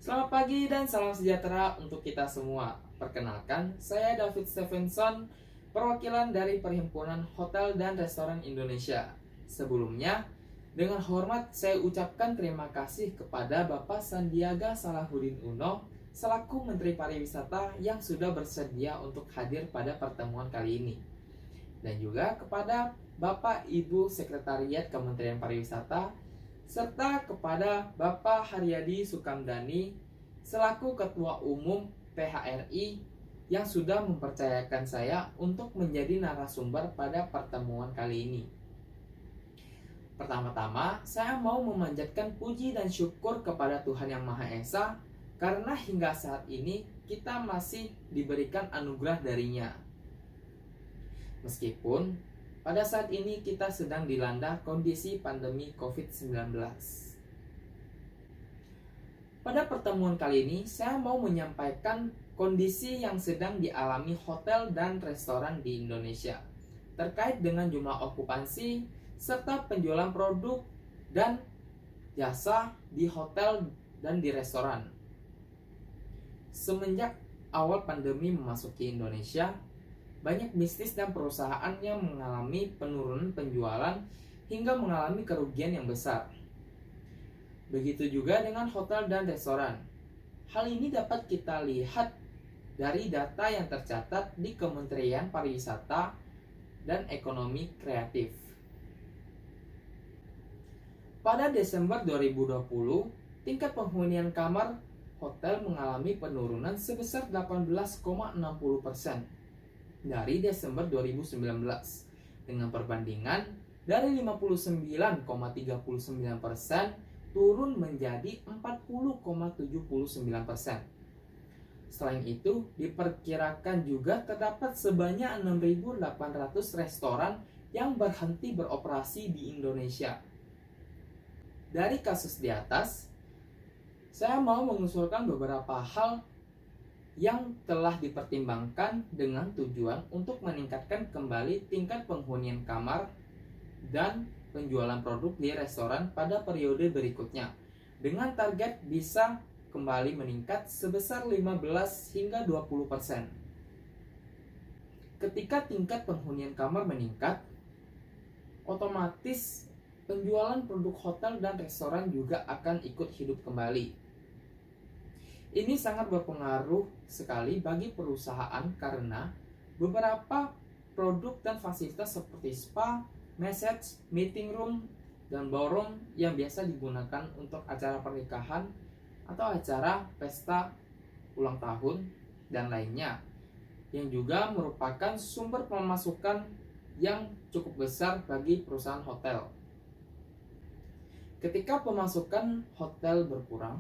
Selamat pagi dan salam sejahtera untuk kita semua. Perkenalkan, saya David Stevenson, perwakilan dari Perhimpunan Hotel dan Restoran Indonesia. Sebelumnya, dengan hormat saya ucapkan terima kasih kepada Bapak Sandiaga Salahuddin Uno selaku Menteri Pariwisata yang sudah bersedia untuk hadir pada pertemuan kali ini. Dan juga kepada Bapak Ibu Sekretariat Kementerian Pariwisata serta kepada Bapak Haryadi Sukamdhani selaku Ketua Umum PHRI yang sudah mempercayakan saya untuk menjadi narasumber pada pertemuan kali ini. Pertama-tama, saya mau memanjatkan puji dan syukur kepada Tuhan Yang Maha Esa karena hingga saat ini kita masih diberikan anugerah darinya. Meskipun pada saat ini kita sedang dilanda kondisi pandemi COVID-19. Pada pertemuan kali ini, saya mau menyampaikan kondisi yang sedang dialami hotel dan restoran di Indonesia terkait dengan jumlah okupansi serta penjualan produk dan jasa di hotel dan di restoran. Semenjak awal pandemi memasuki Indonesia, banyak bisnis dan perusahaan yang mengalami penurunan penjualan hingga mengalami kerugian yang besar. Begitu juga dengan hotel dan restoran. Hal ini dapat kita lihat dari data yang tercatat di Kementerian Pariwisata dan Ekonomi Kreatif. Pada Desember 2020, tingkat penghunian kamar hotel mengalami penurunan sebesar 18,60% dari Desember 2019 dengan perbandingan dari 59,39% turun menjadi 40,79%. Selain itu, diperkirakan juga terdapat sebanyak 6.800 restoran yang berhenti beroperasi di Indonesia. Dari kasus di atas, saya mau mengusulkan beberapa hal yang telah dipertimbangkan dengan tujuan untuk meningkatkan kembali tingkat penghunian kamar dan penjualan produk di restoran pada periode berikutnya dengan target bisa kembali meningkat sebesar 15 hingga 20%. Ketika tingkat penghunian kamar meningkat, otomatis penjualan produk hotel dan restoran juga akan ikut hidup kembali. Ini sangat berpengaruh sekali bagi perusahaan karena beberapa produk dan fasilitas seperti spa, massage, meeting room, dan ballroom yang biasa digunakan untuk acara pernikahan atau acara pesta ulang tahun dan lainnya, yang juga merupakan sumber pemasukan yang cukup besar bagi perusahaan hotel. Ketika pemasukan hotel berkurang,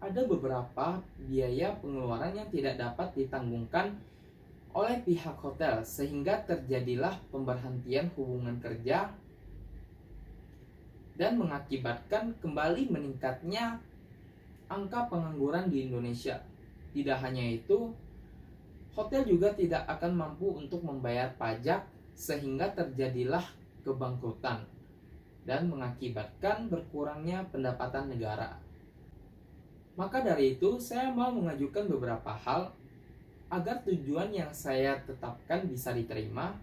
ada beberapa biaya pengeluaran yang tidak dapat ditanggungkan oleh pihak hotel sehingga terjadilah pemberhentian hubungan kerja dan mengakibatkan kembali meningkatnya angka pengangguran di Indonesia. Tidak hanya itu, hotel juga tidak akan mampu untuk membayar pajak sehingga terjadilah kebangkrutan dan mengakibatkan berkurangnya pendapatan negara. Maka dari itu, saya mau mengajukan beberapa hal agar tujuan yang saya tetapkan bisa diterima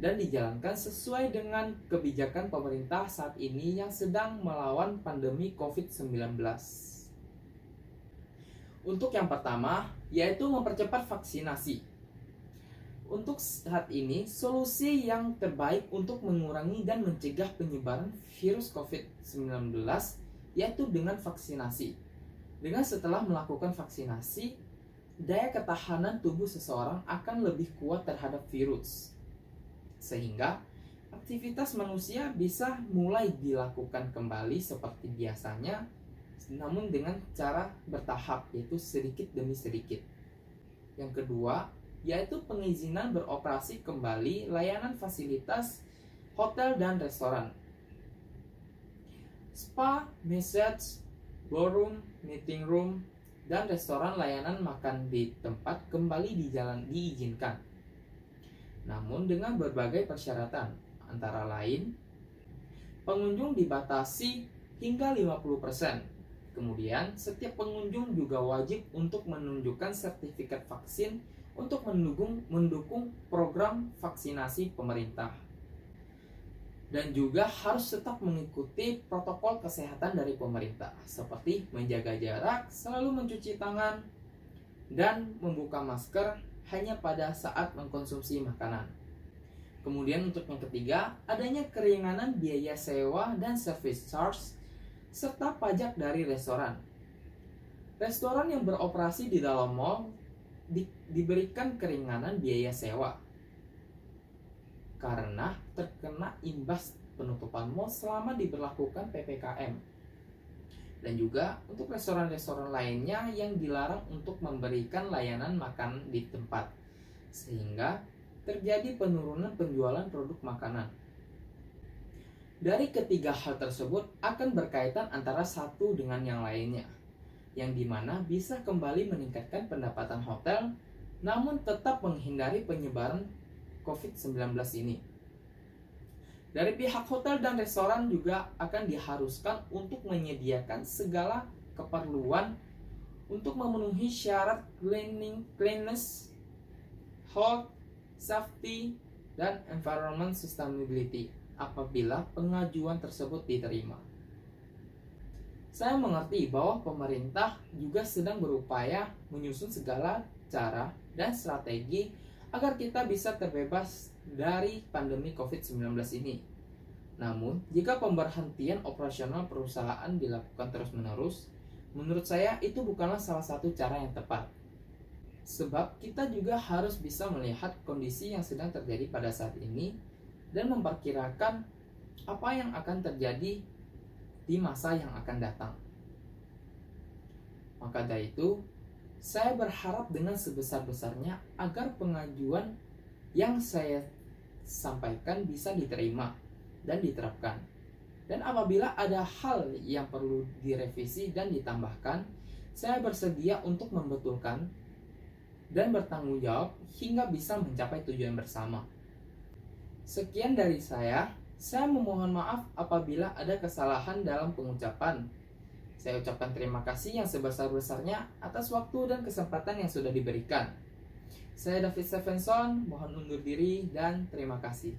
dan dijalankan sesuai dengan kebijakan pemerintah saat ini yang sedang melawan pandemi COVID-19. Untuk yang pertama, yaitu mempercepat vaksinasi. Untuk saat ini, solusi yang terbaik untuk mengurangi dan mencegah penyebaran virus COVID-19 yaitu dengan vaksinasi. Dengan setelah melakukan vaksinasi, daya ketahanan tubuh seseorang akan lebih kuat terhadap virus. Sehingga aktivitas manusia bisa mulai dilakukan kembali seperti biasanya, namun dengan cara bertahap, yaitu sedikit demi sedikit. Yang kedua, yaitu pengizinan beroperasi kembali layanan fasilitas hotel dan restoran. Spa, massage, ballroom, meeting room, dan restoran layanan makan di tempat kembali diizinkan. Namun dengan berbagai persyaratan, antara lain pengunjung dibatasi hingga 50%, Kemudian, setiap pengunjung juga wajib untuk menunjukkan sertifikat vaksin untuk mendukung program vaksinasi pemerintah. Dan juga harus tetap mengikuti protokol kesehatan dari pemerintah, seperti menjaga jarak, selalu mencuci tangan, dan membuka masker hanya pada saat mengkonsumsi makanan. Kemudian untuk yang ketiga, adanya keringanan biaya sewa dan service charge serta pajak dari restoran. Restoran yang beroperasi di dalam mall diberikan keringanan biaya sewa karena terkena imbas penutupan mall selama diberlakukan PPKM. Dan juga untuk restoran-restoran lainnya yang dilarang untuk memberikan layanan makan di tempat, sehingga terjadi penurunan penjualan produk makanan. Dari ketiga hal tersebut akan berkaitan antara satu dengan yang lainnya, yang dimana bisa kembali meningkatkan pendapatan hotel, namun tetap menghindari penyebaran COVID-19 ini. Dari pihak hotel dan restoran juga akan diharuskan untuk menyediakan segala keperluan untuk memenuhi syarat cleanliness, health, safety, dan environment sustainability apabila pengajuan tersebut diterima. Saya mengerti bahwa pemerintah juga sedang berupaya menyusun segala cara dan strategi agar kita bisa terbebas dari pandemi COVID-19 ini. Namun, jika pemberhentian operasional perusahaan dilakukan terus-menerus, menurut saya itu bukanlah salah satu cara yang tepat. Sebab kita juga harus bisa melihat kondisi yang sedang terjadi pada saat ini dan memperkirakan apa yang akan terjadi di masa yang akan datang. Maka dari itu, saya berharap dengan sebesar-besarnya agar pengajuan yang saya sampaikan bisa diterima dan diterapkan. Dan apabila ada hal yang perlu direvisi dan ditambahkan, saya bersedia untuk membetulkan dan bertanggung jawab hingga bisa mencapai tujuan bersama. Sekian dari saya memohon maaf apabila ada kesalahan dalam pengucapan. Saya ucapkan terima kasih yang sebesar-besarnya atas waktu dan kesempatan yang sudah diberikan. Saya David Stephenson, mohon undur diri dan terima kasih.